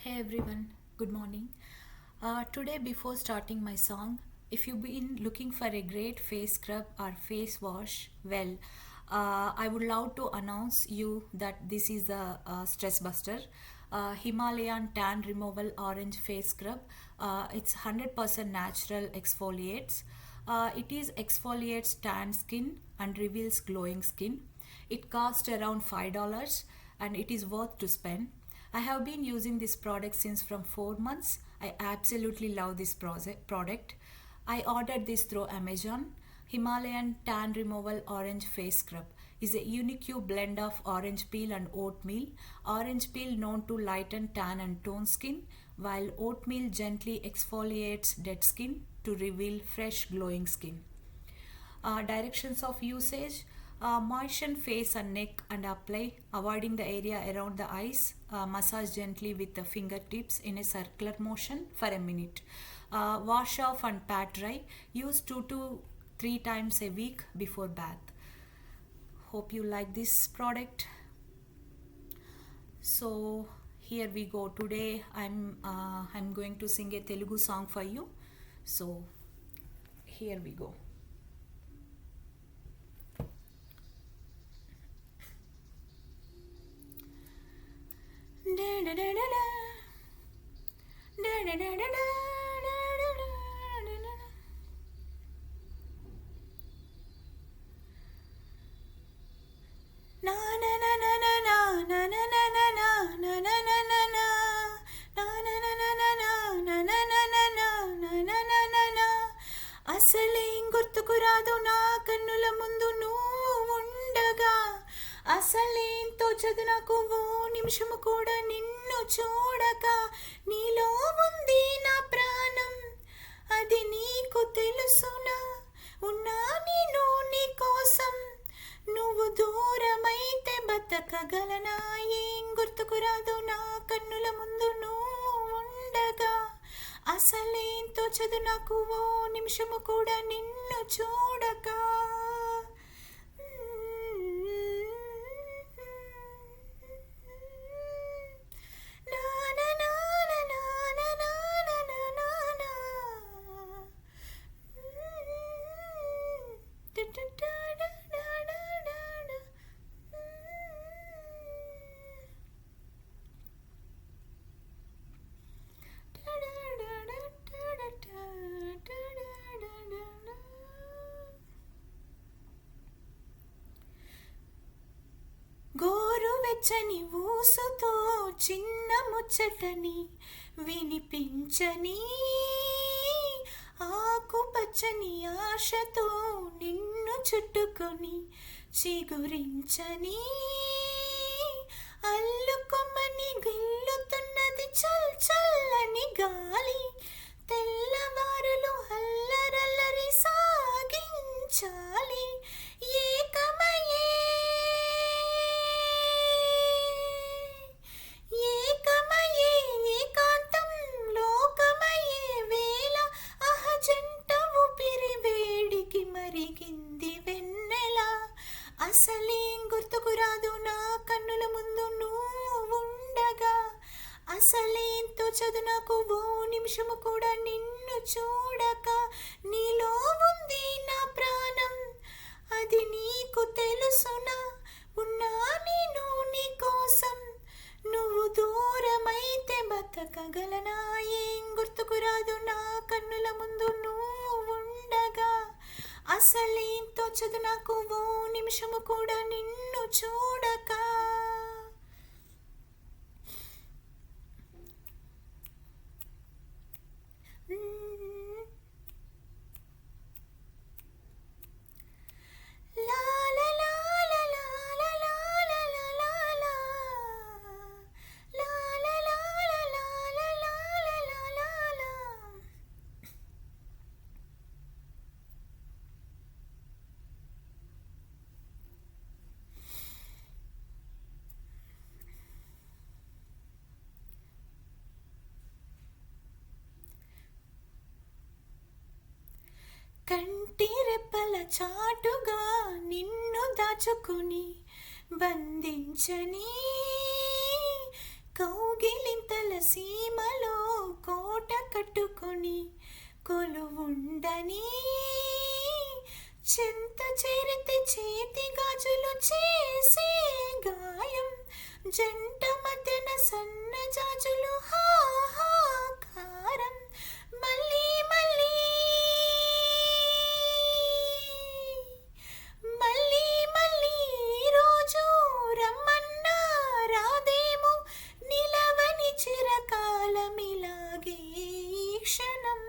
Hey everyone, good morning. Today, before starting my song, if you've been looking for a great face scrub or face wash, I would love to announce you that this is a stress buster. Himalayan tan removal orange face scrub. It's 100% natural exfoliates. It is exfoliates tan skin and reveals glowing skin. It costs around $5 and it is worth to spend. I have been using this product since from 4 months. I absolutely love this product. I ordered this through Amazon. Himalayan Tan Removal Orange Face Scrub is a unique blend of orange peel and oatmeal. Orange peel known to lighten tan and tone skin, while oatmeal gently exfoliates dead skin to reveal fresh glowing skin. Directions of usage: moisten face and neck and apply, avoiding the area around the eyes. Massage gently with the fingertips in a circular motion for a minute. Wash off and pat dry. Use 2 to 3 times a week before bath. Hope you like this product. So here we go. Today I'm going to sing a Telugu song for you. So here we go. అసలేం గుర్తుకురాదు నా కన్నుల ముందు నువ్వు ఉండగా, అసలేం తోచదు నాకు ఓ నిమిషము కూడా నిన్ను చూడక. నీలో ఉంది నా ప్రాణం, అది నీకు తెలుసునా? ఉన్నా నేను నీ కోసం, నువ్వు దూరమైతే బతకగలనా? ఏం గుర్తుకురాదు నా కన్నుల ముందు నువ్వు ఉండగా, అసలేం తోచదు నాకు ఓ నిమిషము కూడా నిన్ను చూడక. గోరువెచ్చని ఊసుతో చిన్న ముచ్చటని వినిపించని, ఆకుపచ్చని ఆశతో నిన్ను చుట్టుకొని చిగురించని, అల్లుకొమ్మని గిల్లుతున్నది చల్ చల్లని గాలి, తెల్లవారులు అల్లరల్లరి సాగించాలి. ఏకమయే ఏకమయే ఏకాంతం లోకమయే వేళ, అహజంట ఊపిరి వేడికి మరిగింది వెన్నెల. అసలేం గుర్తుకురాదు నా కన్నుల ముందు నువ్వు ఉండగా, అసలేం తోచదు నాకు ఓ నిమిషము కూడా నిన్ను చూడక. నీలో ఉంది నా ప్రాణం, అది నీకు తెలుసునా? ఉన్నా నేను నీ కోసం, నువ్వు దూరమైతే బతకగలనా? ఏం గుర్తుకురాదు నా కన్నుల ముందు నువ్వు ఉండగా, అసలేం తోచదు నాకు ఓ నిమిషము కూడా నిన్ను చూడక. కంటి రెప్పల చాటుగా నిన్ను దాచుకుని బంధించని, కౌగిలింతల సీమలో కోట కట్టుకొని కొలువుండని చెంత చేరితే చేతి గాజులు చేసే గాయం జంట మధ్యన సన్న జాజులు హాహాకారం మళ్ళీ మళ్ళీ మళ్ళీ మళ్ళీ రోజు రమ్మన్నా రాదేమో నిలవని చిరకాలమిలాగే ఈ క్షణం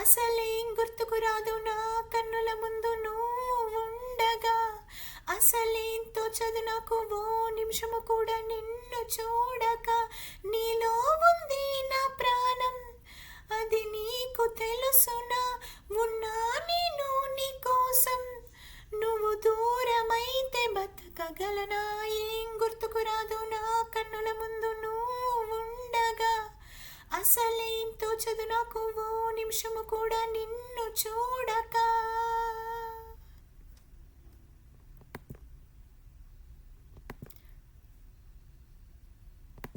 అసలేం గుర్తుకు రాదు నా కన్నుల ముందు నువ్వు ఉండగా అసలేం తోచదు నాకు ఓ నిమిషము కూడా నిన్ను చూడక నీలో ఉంది నా ప్రాణం అది నీకు తెలుసునా ఉన్నా నేను నీ కోసం నువ్వు దూరమైతే బతకగలనా ఏం గుర్తుకు రాదు నా కన్నుల ముందు నువ్వు ఉండగా అసలేం తోచదు నాకు ఓ నిమిషము కూడా నిన్ను చూడక